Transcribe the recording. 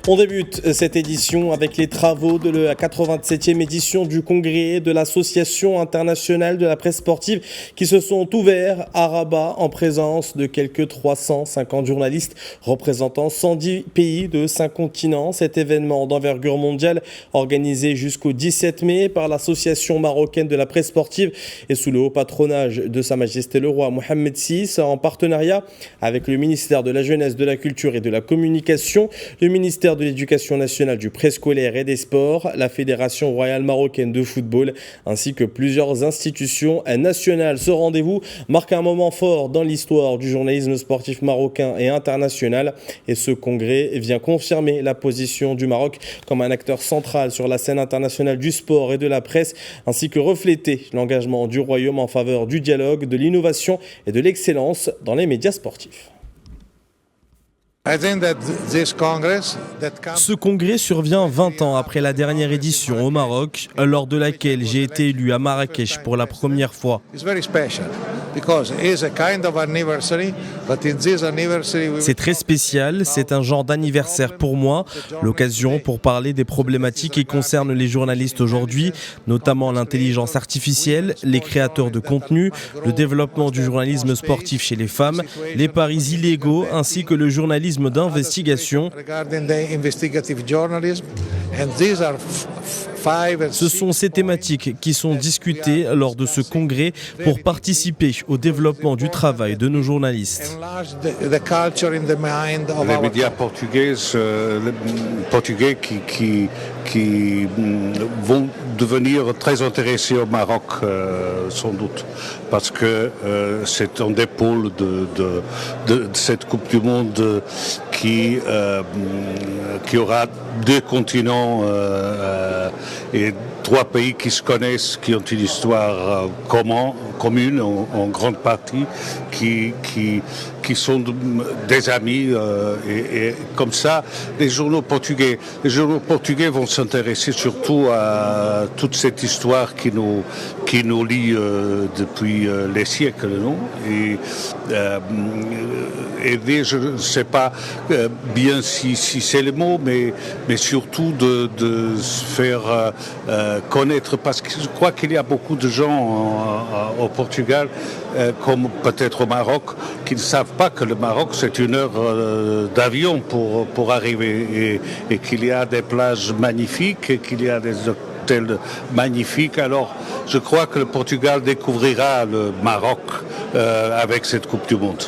On débute cette édition avec les travaux de la 87e édition du congrès de l'Association internationale de la presse sportive qui se sont ouverts à Rabat en présence de quelques 350 journalistes représentant 110 pays de 5 continents. Cet événement d'envergure mondiale organisé jusqu'au 17 mai par l'Association marocaine de la presse sportive et sous le haut patronage de Sa Majesté le Roi Mohammed VI en partenariat avec le ministère de la Jeunesse, de la Culture et de la Communication, le ministère de l'Éducation nationale, du préscolaire et des sports, la Fédération royale marocaine de football, ainsi que plusieurs institutions nationales. Ce rendez-vous marque un moment fort dans l'histoire du journalisme sportif marocain et international. Et ce congrès vient confirmer la position du Maroc comme un acteur central sur la scène internationale du sport et de la presse, ainsi que refléter l'engagement du Royaume en faveur du dialogue, de l'innovation et de l'excellence dans les médias sportifs. Ce congrès survient 20 ans après la dernière édition au Maroc, lors de laquelle j'ai été élu à Marrakech pour la première fois. C'est très spécial, c'est un genre d'anniversaire pour moi, l'occasion pour parler des problématiques qui concernent les journalistes aujourd'hui, notamment l'intelligence artificielle, les créateurs de contenu, le développement du journalisme sportif chez les femmes, les paris illégaux ainsi que le journalisme d'investigation. Ce sont ces thématiques qui sont discutées lors de ce congrès pour participer au développement du travail de nos journalistes. Les médias portugais qui vont devenir très intéressés au Maroc, sans doute, parce que c'est un des pôles de cette Coupe du Monde qui aura 2 continents et 3 pays qui se connaissent, qui ont une histoire commune en grande partie, qui sont des amis, et comme ça, les journaux portugais vont s'intéresser surtout à toute cette histoire qui nous lie depuis les siècles, non? Et je ne sais pas bien si c'est le mot, mais surtout de se faire connaître, parce que je crois qu'il y a beaucoup de gens au Portugal, comme peut-être au Maroc, qui ne savent pas que le Maroc c'est 1 heure d'avion pour arriver, et qu'il y a des plages magnifiques et qu'il y a des hôtels magnifiques. Alors je crois que le Portugal découvrira le Maroc avec cette Coupe du Monde.